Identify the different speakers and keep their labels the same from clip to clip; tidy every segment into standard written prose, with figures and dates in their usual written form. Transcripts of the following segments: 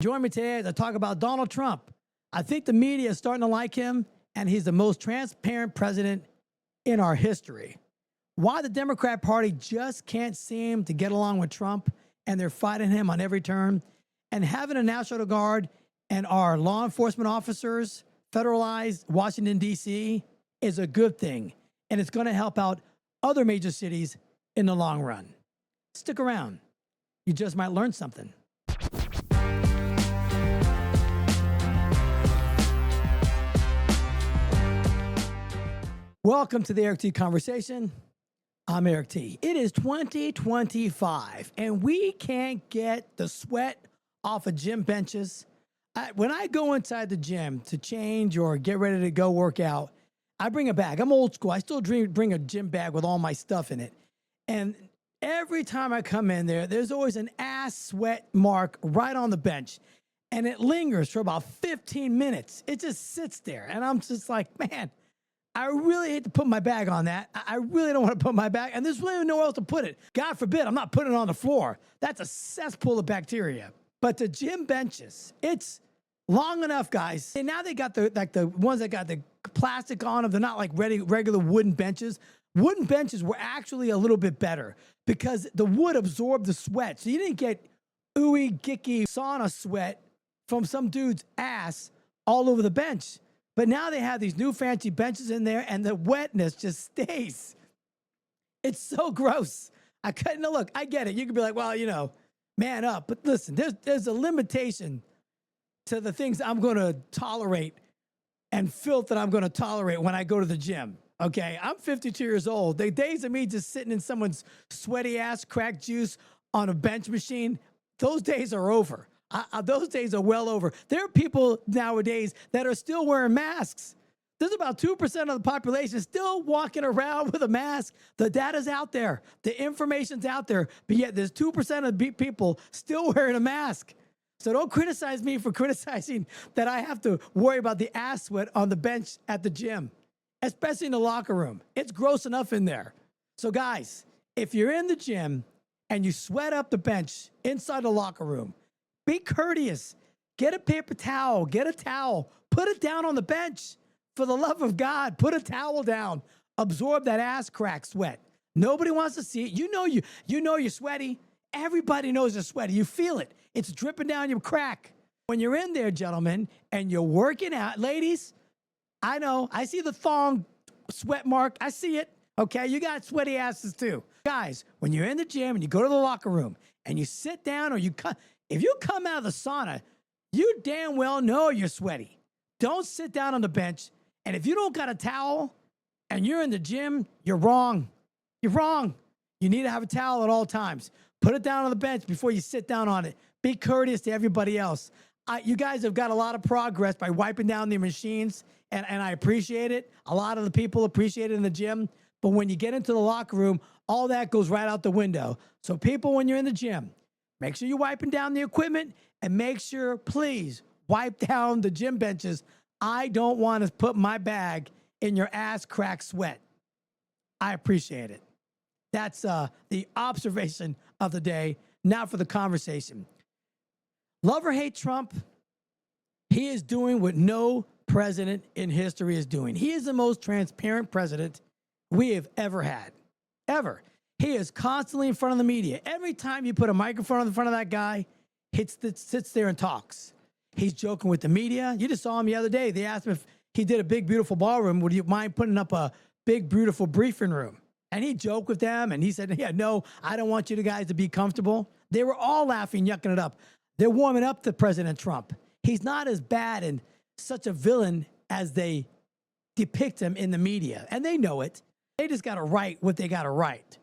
Speaker 1: Join me today as I talk about Donald Trump. I think the media is starting to like him, and he's the most transparent president in our history. Why the Democrat Party just can't seem to get along with Trump, and they're fighting him on every turn, and having a National Guard and our law enforcement officers federalized Washington, D.C. is a good thing, and it's going to help out other major cities in the long run. Stick around. You just might learn something. Welcome to the Eric T. Conversation. I'm Eric T. It is 2025, and we can't get the sweat off of gym benches. When I go inside the gym to change or get ready to go work out, I bring a bag. I'm old school. I still bring a gym bag with all my stuff in it. And every time I come in there, there's always an ass sweat mark right on the bench. And it lingers for about 15 minutes. It just sits there. And I'm just like, man, I really hate to put my bag on that. I really don't want to put my bag. And there's really nowhere else to put it. God forbid, I'm not putting it on the floor. That's a cesspool of bacteria. But the gym benches, it's long enough, guys. And now they got the ones that got the plastic on them. They're not like regular wooden benches. Wooden benches were actually a little bit better because the wood absorbed the sweat. So you didn't get ooey, gicky sauna sweat from some dude's ass all over the bench. But now they have these new fancy benches in there, and the wetness just stays. It's so gross. I couldn't look. I get it. You could be like, well, man up. But listen, there's a limitation to the things I'm going to tolerate and filth that I'm going to tolerate when I go to the gym. Okay, I'm 52 years old. The days of me just sitting in someone's sweaty ass crack juice on a bench machine, those days are over. Those days are well over. There are people nowadays that are still wearing masks. There's about 2% of the population still walking around with a mask. The data's out there. The information's out there. But yet there's 2% of people still wearing a mask. So don't criticize me for criticizing that I have to worry about the ass sweat on the bench at the gym, especially in the locker room. It's gross enough in there. So guys, if you're in the gym and you sweat up the bench inside the locker room, be courteous. Get a paper towel. Get a towel. Put it down on the bench. For the love of God, put a towel down. Absorb that ass crack sweat. Nobody wants to see it. You know you're sweaty. Everybody knows you're sweaty. You feel it. It's dripping down your crack. When you're in there, gentlemen, and you're working out, ladies, I know. I see the thong sweat mark. I see it. Okay, you got sweaty asses too. Guys, when you're in the gym and you go to the locker room and you sit down or if you come out of the sauna, you damn well know you're sweaty. Don't sit down on the bench. And if you don't got a towel and you're in the gym, you're wrong. You're wrong. You need to have a towel at all times. Put it down on the bench before you sit down on it. Be courteous to everybody else. You guys have got a lot of progress by wiping down the machines, and I appreciate it. A lot of the people appreciate it in the gym. But when you get into the locker room, all that goes right out the window. So people, when you're in the gym, make sure you're wiping down the equipment, and make sure, please, wipe down the gym benches. I don't want to put my bag in your ass crack sweat. I appreciate it. That's the observation of the day. Now for the conversation. Love or hate Trump, he is doing what no president in history is doing. He is the most transparent president we have ever had. Ever. He is constantly in front of the media. Every time you put a microphone in front of that guy, he sits there and talks. He's joking with the media. You just saw him the other day. They asked him if he did a big, beautiful ballroom. Would you mind putting up a big, beautiful briefing room? And he joked with them, and he said, yeah, no, I don't want you guys to be comfortable. They were all laughing, yucking it up. They're warming up to President Trump. He's not as bad and such a villain as they depict him in the media. And they know it. They just got to write what they got to write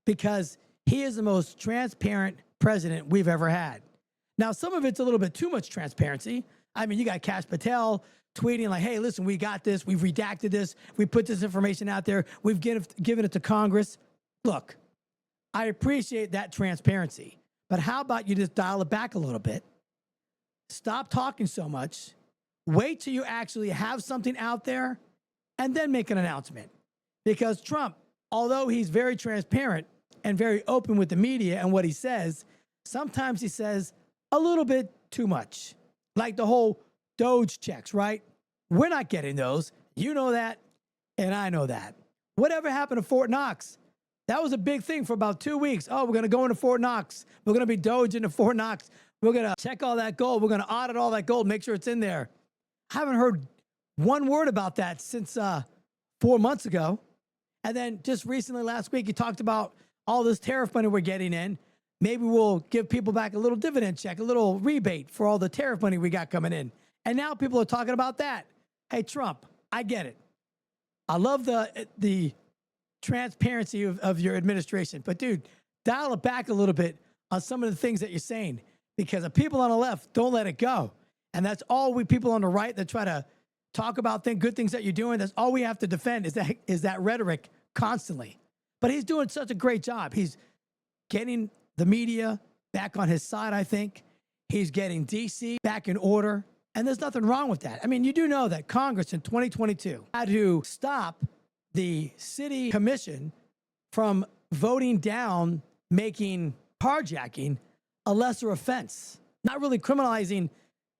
Speaker 1: because he is the most transparent president we've ever had. Now, some of it's a little bit too much transparency. I mean, you got Kash Patel tweeting like, hey, listen, we got this. We've redacted this. We put this information out there. We've given it to Congress. Look, I appreciate that transparency. But how about you just dial it back a little bit? Stop talking so much. Wait till you actually have something out there and then make an announcement. Because Trump, although he's very transparent and very open with the media and what he says, sometimes he says a little bit too much. Like the whole Doge checks, right? We're not getting those. You know that, and I know that. Whatever happened to Fort Knox? That was a big thing for about 2 weeks. Oh, we're going to go into Fort Knox. We're going to be Doge into Fort Knox. We're going to check all that gold. We're going to audit all that gold, make sure it's in there. I haven't heard one word about that since 4 months ago. And then just recently, last week, you talked about all this tariff money we're getting in. Maybe we'll give people back a little dividend check, a little rebate for all the tariff money we got coming in. And now people are talking about that. Hey, Trump, I get it. I love the transparency of your administration. But, dude, dial it back a little bit on some of the things that you're saying, because the people on the left don't let it go. And that's all we people on the right that try to talk about good things that you're doing. That's all we have to defend is that rhetoric constantly. But he's doing such a great job. He's getting the media back on his side, I think. He's getting D.C. back in order. And there's nothing wrong with that. I mean, you do know that Congress in 2022 had to stop the city commission from voting down making carjacking a lesser offense, not really criminalizing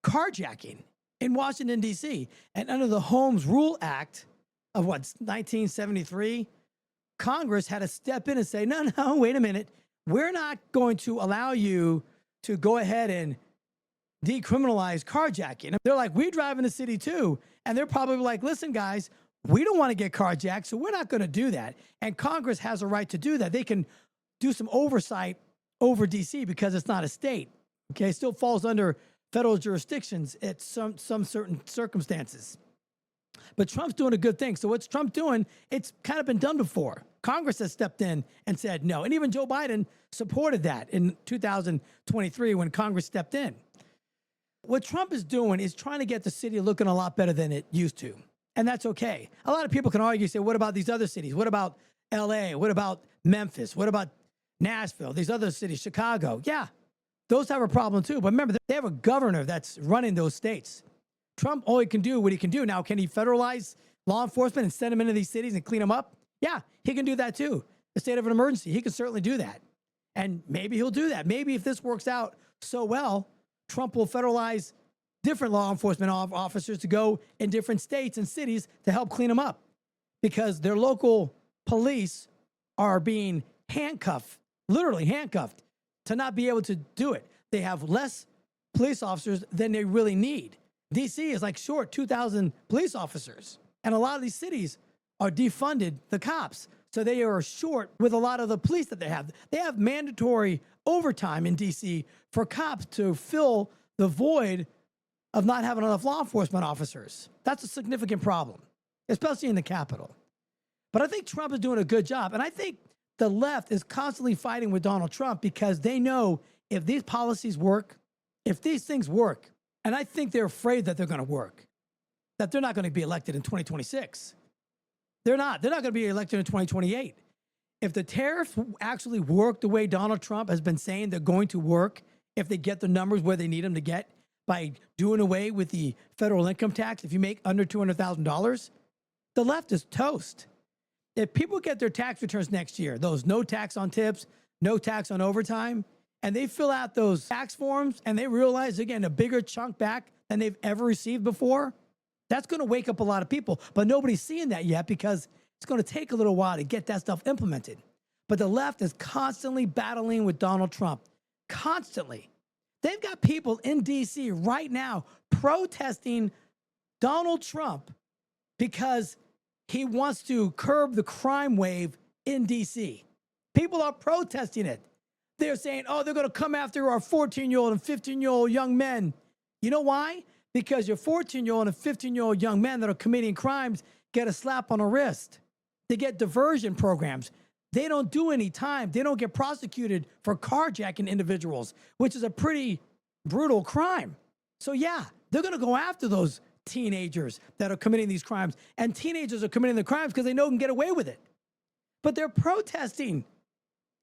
Speaker 1: carjacking in Washington, D.C. And under the Holmes Rule Act of 1973, Congress had to step in and say, no, wait a minute. We're not going to allow you to go ahead and decriminalize carjacking. They're like, we drive in the city too. And they're probably like, listen, guys, we don't want to get carjacked, so we're not going to do that. And Congress has a right to do that. They can do some oversight over D.C. because it's not a state. Okay, it still falls under federal jurisdictions at some certain circumstances. But Trump's doing a good thing. So what's Trump doing? It's kind of been done before. Congress has stepped in and said no. And even Joe Biden supported that in 2023 when Congress stepped in. What Trump is doing is trying to get the city looking a lot better than it used to. And that's okay. A lot of people can argue, say, what about these other cities? What about L.A.? What about Memphis? What about Nashville? These other cities, Chicago? Yeah, those have a problem too. But remember, they have a governor that's running those states. Trump only can do what he can do. Now, can he federalize law enforcement and send them into these cities and clean them up? Yeah, he can do that too. The state of an emergency, he can certainly do that. And maybe he'll do that. Maybe if this works out so well, Trump will federalize different law enforcement officers to go in different states and cities to help clean them up, because their local police are being handcuffed, literally handcuffed, to not be able to do it. They have less police officers than they really need. D.C. is like short 2,000 police officers. And a lot of these cities are defunded the cops. So they are short with a lot of the police that they have. They have mandatory overtime in D.C. for cops to fill the void of not having enough law enforcement officers. That's a significant problem, especially in the Capitol. But I think Trump is doing a good job. And I think the left is constantly fighting with Donald Trump because they know if these policies work, if these things work, and I think they're afraid that they're going to work, that they're not going to be elected in 2026. They're not. They're not going to be elected in 2028. If the tariffs actually work the way Donald Trump has been saying they're going to work, if they get the numbers where they need them to get by doing away with the federal income tax, if you make under $200,000, the left is toast. If people get their tax returns next year, those no tax on tips, no tax on overtime, and they fill out those tax forms and they realize they're getting a bigger chunk back than they've ever received before, that's going to wake up a lot of people. But nobody's seeing that yet because it's going to take a little while to get that stuff implemented. But the left is constantly battling with Donald Trump. Constantly. They've got people in D.C. right now protesting Donald Trump because he wants to curb the crime wave in D.C. People are protesting it. They're saying, oh, they're going to come after our 14-year-old and 15-year-old young men. You know why? Because your 14-year-old and 15-year-old young men that are committing crimes get a slap on the wrist. They get diversion programs. They don't do any time. They don't get prosecuted for carjacking individuals, which is a pretty brutal crime. So yeah, they're going to go after those teenagers that are committing these crimes. And teenagers are committing the crimes because they know they can get away with it. But they're protesting.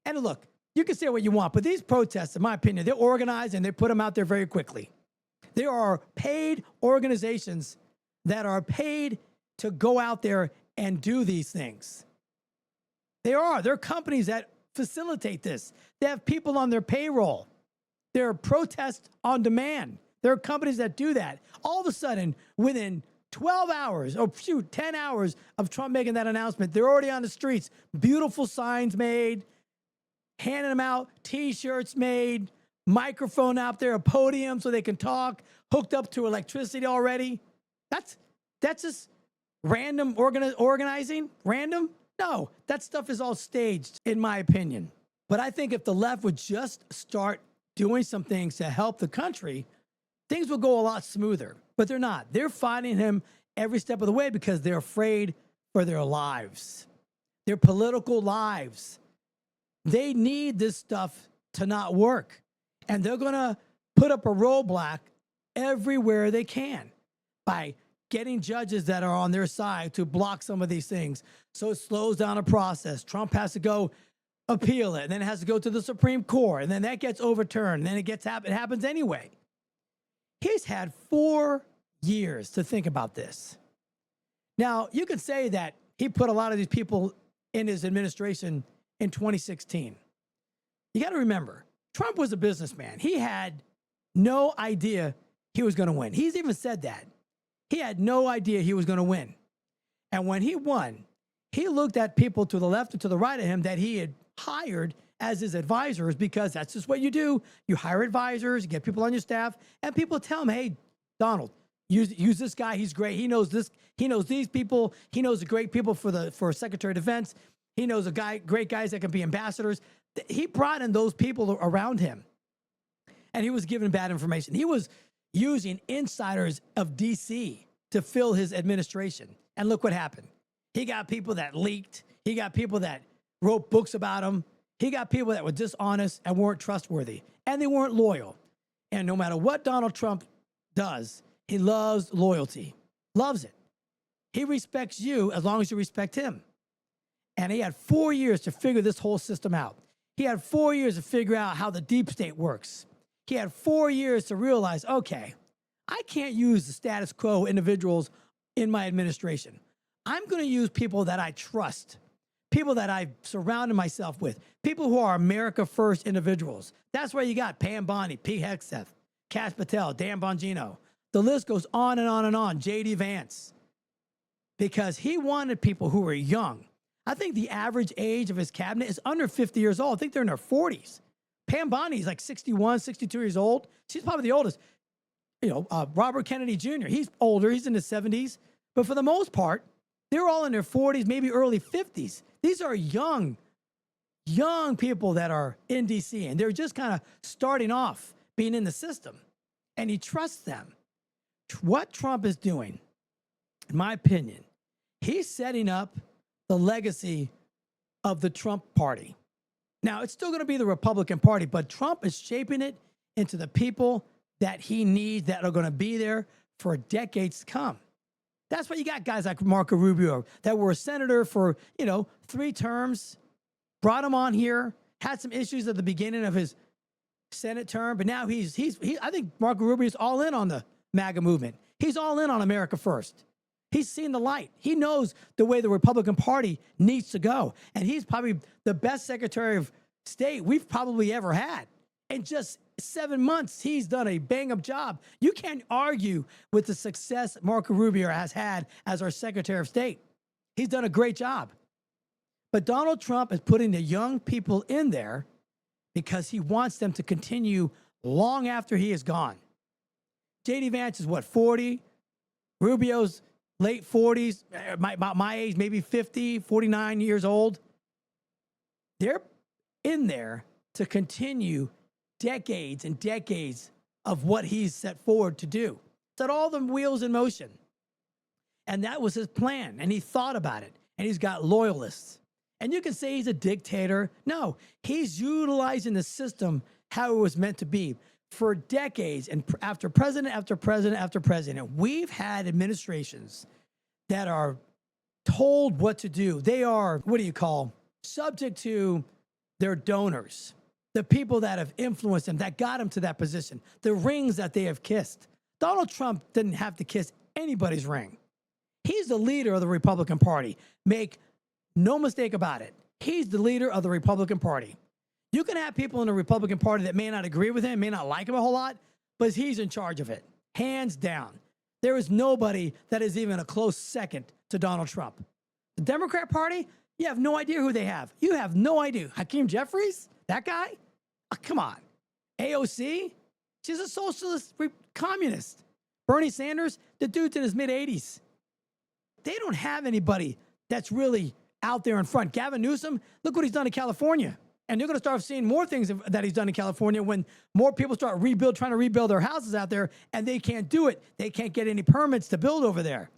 Speaker 1: And look, you can say what you want, but these protests, in my opinion, they're organized and they put them out there very quickly. There are paid organizations that are paid to go out there and do these things. There are companies that facilitate this. They have people on their payroll. There are protests on demand. There are companies that do that. All of a sudden, within 12 hours, 10 hours of Trump making that announcement, they're already on the streets. Beautiful signs made, handing them out, T-shirts made, microphone out there, a podium so they can talk, hooked up to electricity already. That's just random organizing? Random? No, that stuff is all staged, in my opinion. But I think if the left would just start doing some things to help the country, things will go a lot smoother. But they're not. They're fighting him every step of the way because they're afraid for their lives, their political lives. They need this stuff to not work. And they're going to put up a roadblock everywhere they can by getting judges that are on their side to block some of these things. So it slows down a process. Trump has to go appeal it, and then it has to go to the Supreme Court, and then that gets overturned, and then it happens anyway. He's had 4 years to think about this. Now, you could say that he put a lot of these people in his administration in 2016. You got to remember, Trump was a businessman. He had no idea he was going to win. He's even said that. He had no idea he was going to win. And when he won, he looked at people to the left and to the right of him that he had hired as his advisors, because that's just what you do. You hire advisors, you get people on your staff, and people tell him, hey, Donald, use this guy. He's great. He knows this. He knows these people. He knows the great people for Secretary of Defense. He knows great guys that can be ambassadors. He brought in those people around him, and he was given bad information. He was using insiders of D.C. to fill his administration. And look what happened. He got people that leaked. He got people that wrote books about him. He got people that were dishonest and weren't trustworthy, and they weren't loyal. And no matter what Donald Trump does, he loves loyalty, loves it. He respects you as long as you respect him. And he had 4 years to figure this whole system out. He had 4 years to figure out how the deep state works. He had 4 years to realize, okay, I can't use the status quo individuals in my administration. I'm going to use people that I trust, people that I've surrounded myself with, people who are America First individuals. That's where you got Pam Bondi, Pete Hegseth, Kash Patel, Dan Bongino. The list goes on and on and on, J.D. Vance, because he wanted people who were young. I think the average age of his cabinet is under 50 years old. I think they're in their 40s. Pam Bondi is like 61, 62 years old. She's probably the oldest. Robert Kennedy Jr., he's older. He's in his 70s. But for the most part, they're all in their 40s, maybe early 50s. These are young people that are in D.C., and they're just kind of starting off being in the system. And he trusts them. What Trump is doing, in my opinion, he's setting up the legacy of the Trump party. Now, it's still going to be the Republican Party, but Trump is shaping it into the people that he needs that are going to be there for decades to come. That's why you got guys like Marco Rubio that were a senator for, 3 terms, brought him on here, had some issues at the beginning of his Senate term, but now I think Marco Rubio is all in on the MAGA movement. He's all in on America First. He's seen the light. He knows the way the Republican Party needs to go. And he's probably the best Secretary of State we've probably ever had. In just 7 months, he's done a bang-up job. You can't argue with the success Marco Rubio has had as our Secretary of State. He's done a great job. But Donald Trump is putting the young people in there because he wants them to continue long after he is gone. J.D. Vance is 40? Rubio's late 40s, about my age, maybe 50, 49 years old. They're in there to continue decades and decades of what he's set forward to do. Set all the wheels in motion. And that was his plan. And he thought about it. And he's got loyalists. And you can say he's a dictator. No, he's utilizing the system how it was meant to be. For decades, and after president after president after president, we've had administrations that are told what to do. They are, subject to their donors, the people that have influenced them, that got them to that position, the rings that they have kissed. Donald Trump didn't have to kiss anybody's ring. He's the leader of the Republican Party. Make no mistake about it. He's the leader of the Republican Party. You can have people in the Republican Party that may not agree with him, may not like him a whole lot, but he's in charge of it, hands down. There is nobody that is even a close second to Donald Trump. The Democrat Party, you have no idea who they have. You have no idea. Hakeem Jeffries, that guy? Oh, come on. AOC, she's a socialist communist. Bernie Sanders, the dude's in his mid-80s. They don't have anybody that's really out there in front. Gavin Newsom, look what he's done in California. And you're going to start seeing more things that he's done in California when more people start trying to rebuild their houses out there, and they can't do it. They can't get any permits to build over there.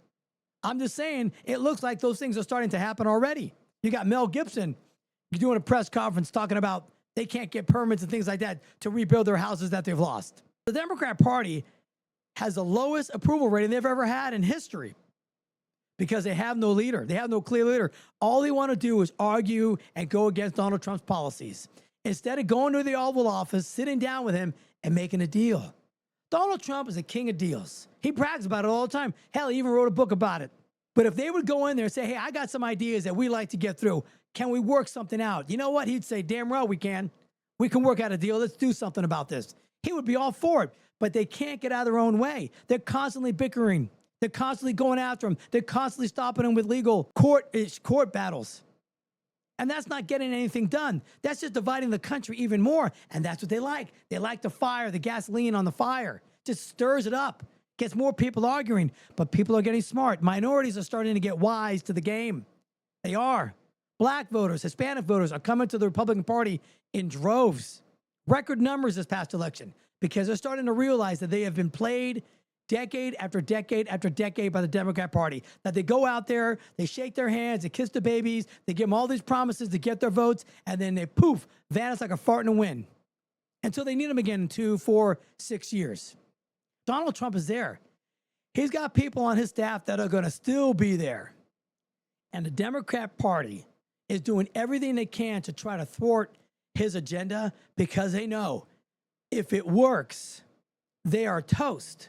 Speaker 1: I'm just saying, it looks like those things are starting to happen already. You got Mel Gibson doing a press conference talking about they can't get permits and things like that to rebuild their houses that they've lost. The Democrat Party has the lowest approval rating they've ever had in history because they have no leader. They have no clear leader. All they want to do is argue and go against Donald Trump's policies instead of going to the Oval Office, sitting down with him, and making a deal. Donald Trump is a king of deals. He brags about it all the time. Hell, he even wrote a book about it. But if they would go in there and say, hey, I got some ideas that we like to get through, can we work something out? You know what? He'd say, damn well we can. We can work out a deal. Let's do something about this. He would be all for it. But they can't get out of their own way. They're constantly bickering. They're constantly going after him. They're constantly stopping him with legal court battles. And that's not getting anything done. That's just dividing the country even more. And that's what they like. They like the fire, the gasoline on the fire. Just stirs it up. Gets more people arguing. But people are getting smart. Minorities are starting to get wise to the game. They are. Black voters, Hispanic voters are coming to the Republican Party in droves. Record numbers this past election because they're starting to realize that they have been played decade after decade after decade by the Democrat Party. That they go out there, they shake their hands, they kiss the babies, they give them all these promises to get their votes, and then they poof, vanish like a fart in the wind until they need them again in 2, 4, 6 years. Donald Trump is there. He's got people on his staff that are going to still be there. And the Democrat Party is doing everything they can to try to thwart his agenda because they know if it works, they are toast.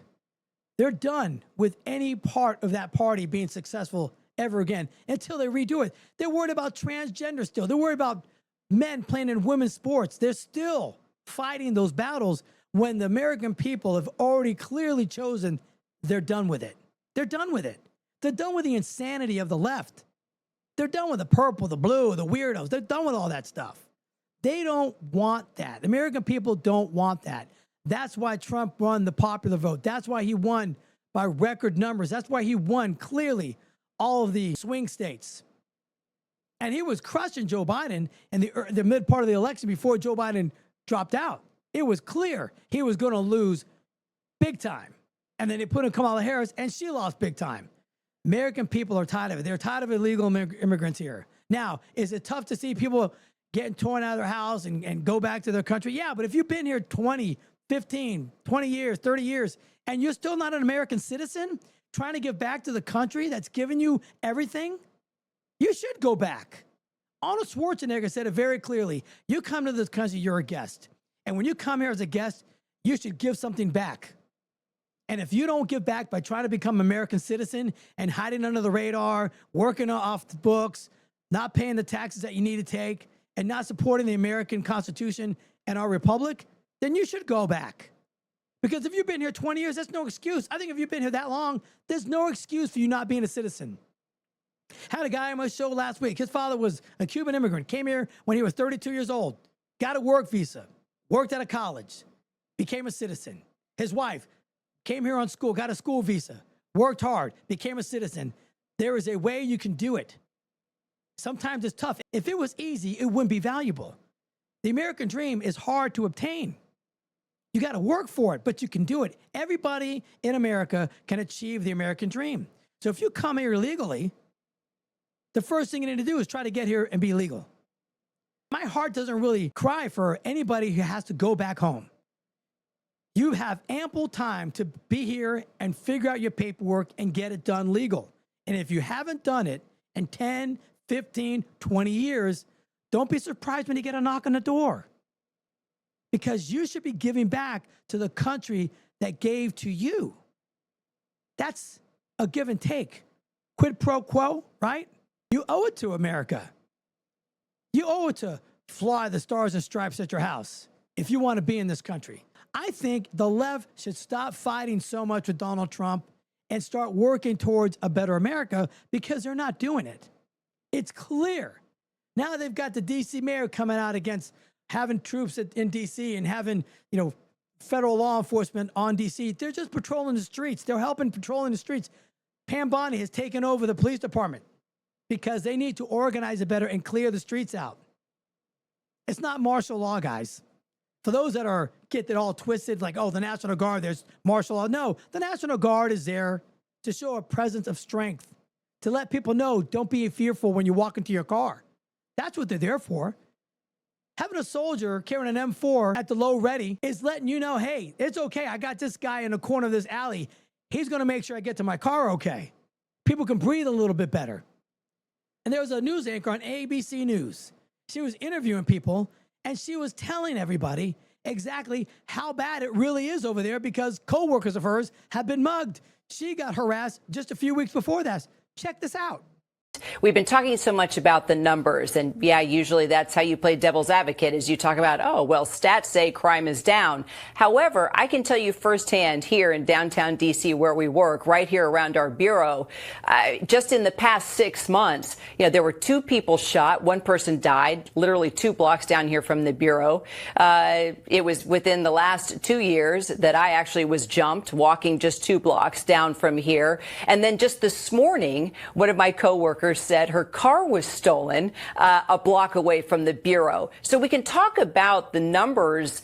Speaker 1: They're done with any part of that party being successful ever again until they redo it. They're worried about transgender still. They're worried about men playing in women's sports. They're still fighting those battles when the American people have already clearly chosen they're done with it. They're done with it. They're done with the insanity of the left. They're done with the purple, the blue, the weirdos. They're done with all that stuff. They don't want that. The American people don't want that. That's why Trump won the popular vote. That's why he won by record numbers. That's why he won clearly all of the swing states. And he was crushing Joe Biden in the mid part of the election before Joe Biden dropped out. It was clear he was going to lose big time. And then they put in Kamala Harris, and she lost big time. American people are tired of it. They're tired of illegal immigrants here. Now, is it tough to see people getting torn out of their house and go back to their country? Yeah, but if you've been here 20, 15, 20 years, 30 years, and you're still not an American citizen trying to give back to the country that's given you everything, you should go back. Arnold Schwarzenegger said it very clearly. You come to this country, you're a guest. And when you come here as a guest, you should give something back. And if you don't give back by trying to become an American citizen and hiding under the radar, working off the books, not paying the taxes that you need to take, and not supporting the American Constitution and our republic, then you should go back. Because if you've been here 20 years, that's no excuse. I think if you've been here that long, there's no excuse for you not being a citizen. Had a guy on my show last week. His father was a Cuban immigrant, came here when he was 32 years old, got a work visa, worked at a college, became a citizen. His wife came here on school, got a school visa, worked hard, became a citizen. There is a way you can do it. Sometimes it's tough. If it was easy, it wouldn't be valuable. The American dream is hard to obtain. You got to work for it, but you can do it. Everybody in America can achieve the American dream. So if you come here illegally, the first thing you need to do is try to get here and be legal. My heart doesn't really cry for anybody who has to go back home. You have ample time to be here and figure out your paperwork and get it done legal. And if you haven't done it in 10, 15, 20 years, don't be surprised when you get a knock on the door. Because you should be giving back to the country that gave to you. That's a give and take. Quid pro quo, right? You owe it to America. You owe it to fly the stars and stripes at your house if you want to be in this country. I think the left should stop fighting so much with Donald Trump and start working towards a better America, because they're not doing it. It's clear. Now they've got the D.C. mayor coming out against having troops in D.C. and having, federal law enforcement on D.C. They're just patrolling the streets. They're helping patrolling the streets. Pam Bondi has taken over the police department because they need to organize it better and clear the streets out. It's not martial law, guys. For those that get it all twisted, like, oh, the National Guard, there's martial law. No, the National Guard is there to show a presence of strength, to let people know, don't be fearful when you walk into your car. That's what they're there for. Having a soldier carrying an M4 at the low ready is letting you know, hey, it's okay. I got this guy in the corner of this alley. He's going to make sure I get to my car okay. People can breathe a little bit better. And there was a news anchor on ABC News. She was interviewing people, and she was telling everybody exactly how bad it really is over there, because coworkers of hers have been mugged. She got harassed just a few weeks before that. Check this out.
Speaker 2: We've been talking so much about the numbers, and yeah, usually that's how you play devil's advocate, is you talk about, oh, well, stats say crime is down. However, I can tell you firsthand here in downtown D.C. where we work, right here around our bureau, just in the past 6 months, there were 2 people shot. One person died, literally 2 blocks down here from the bureau. It was within the last 2 years that I actually was jumped walking just 2 blocks down from here. And then just this morning, one of my coworkers said her car was stolen a block away from the bureau. So we can talk about the numbers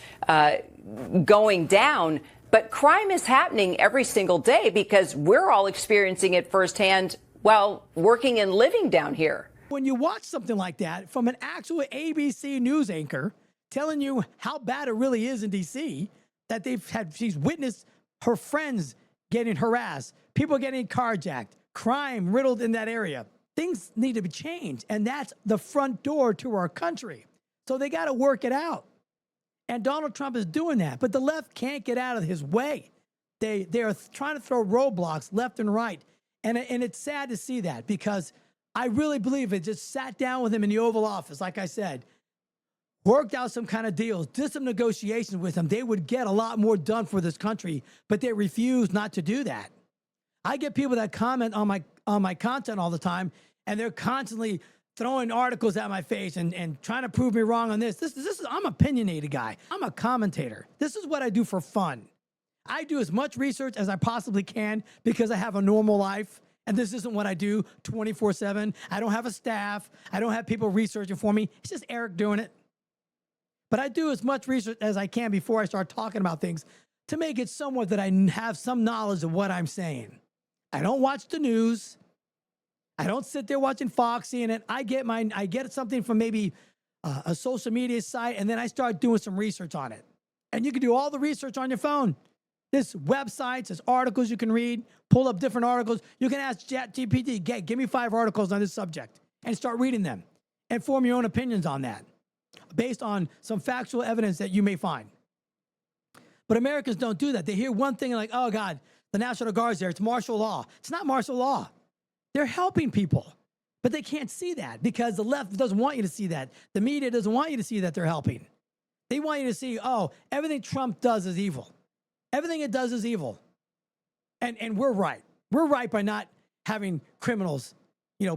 Speaker 2: going down, but crime is happening every single day because we're all experiencing it firsthand while working and living down here.
Speaker 1: When you watch something like that from an actual ABC news anchor telling you how bad it really is in D.C., that she's witnessed her friends getting harassed, people getting carjacked, crime riddled in that area. Things need to be changed, and that's the front door to our country. So they got to work it out. And Donald Trump is doing that, but the left can't get out of his way. They are trying to throw roadblocks left and right, and it's sad to see that, because I really believe it just sat down with him in the Oval Office, like I said, worked out some kind of deals, did some negotiations with him, they would get a lot more done for this country, but they refuse not to do that. I get people that comment on my content all the time, and they're constantly throwing articles at my face and trying to prove me wrong on this. This is I'm an opinionated guy. I'm a commentator. This is what I do for fun. I do as much research as I possibly can because I have a normal life, and this isn't what I do 24/7. I don't have a staff. I don't have people researching for me. It's just Eric doing it. But I do as much research as I can before I start talking about things to make it somewhat that I have some knowledge of what I'm saying. I don't watch the news. I don't sit there watching Fox, CNN. I get something from maybe a social media site, and then I start doing some research on it. And you can do all the research on your phone. There's websites, there's articles you can read, pull up different articles. You can ask ChatGPT, give me 5 articles on this subject, and start reading them and form your own opinions on that based on some factual evidence that you may find. But Americans don't do that. They hear one thing and like, oh God, the National Guard's there. It's martial law. It's not martial law. They're helping people, but they can't see that because the left doesn't want you to see that. The media doesn't want you to see that they're helping. They want you to see, oh, everything Trump does is evil. Everything it does is evil. And we're right. We're right by not having criminals,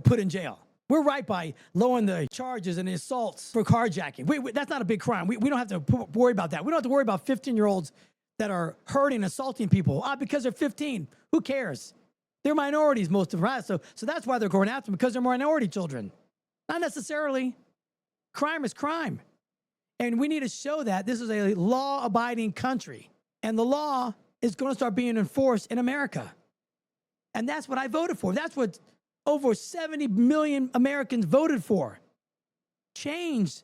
Speaker 1: put in jail. We're right by lowering the charges and the assaults for carjacking. That's not a big crime. We don't have to worry about that. We don't have to worry about 15-year-olds that are hurting, assaulting people because they're 15. Who cares? They're minorities, most of them, right? So that's why they're going after them, because they're minority children. Not necessarily. Crime is crime. And we need to show that this is a law-abiding country. And the law is going to start being enforced in America. And that's what I voted for. That's what over 70 million Americans voted for. Change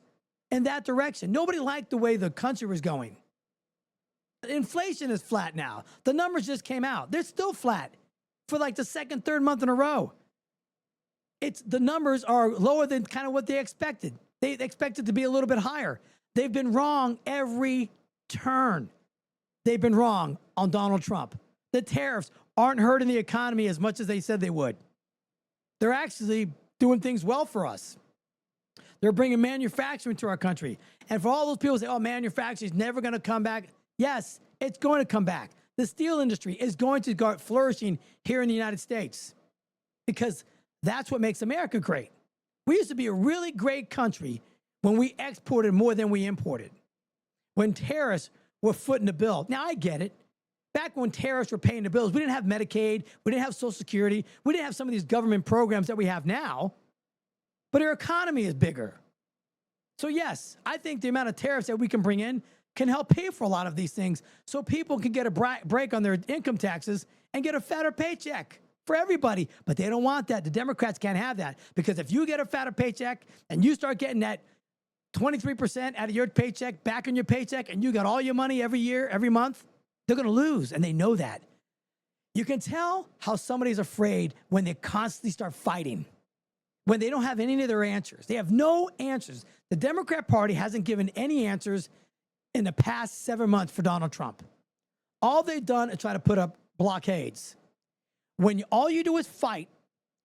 Speaker 1: in that direction. Nobody liked the way the country was going. Inflation is flat now. The numbers just came out. They're still flat for like the second, third month in a row. The numbers are lower than kind of what they expected. They expected to be a little bit higher. They've been wrong every turn. They've been wrong on Donald Trump. The tariffs aren't hurting the economy as much as they said they would. They're actually doing things well for us. They're bringing manufacturing to our country. And for all those people who say, oh, manufacturing is never going to come back. Yes, it's going to come back. The steel industry is going to start flourishing here in the United States because that's what makes America great. We used to be a really great country when we exported more than we imported. When tariffs were footing the bill. Now, I get it. Back when tariffs were paying the bills, we didn't have Medicaid, we didn't have Social Security, we didn't have some of these government programs that we have now, but our economy is bigger. So yes, I think the amount of tariffs that we can bring in can help pay for a lot of these things so people can get a break on their income taxes and get a fatter paycheck for everybody. But they don't want that. The Democrats can't have that because if you get a fatter paycheck and you start getting that 23% out of your paycheck back in your paycheck and you got all your money every year, every month, they're going to lose, and they know that. You can tell how somebody's afraid when they constantly start fighting, when they don't have any of their answers. They have no answers. The Democrat Party hasn't given any answers in the past 7 months for Donald Trump. All they've done is try to put up blockades. When all you do is fight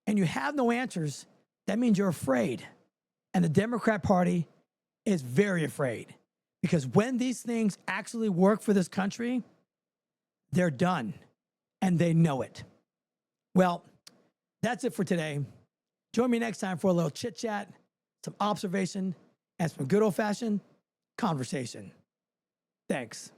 Speaker 1: and you have no answers, that means you're afraid. And the Democrat Party is very afraid because when these things actually work for this country, they're done, and they know it. Well, that's it for today. Join me next time for a little chit-chat, some observation, and some good old-fashioned conversation. Thanks.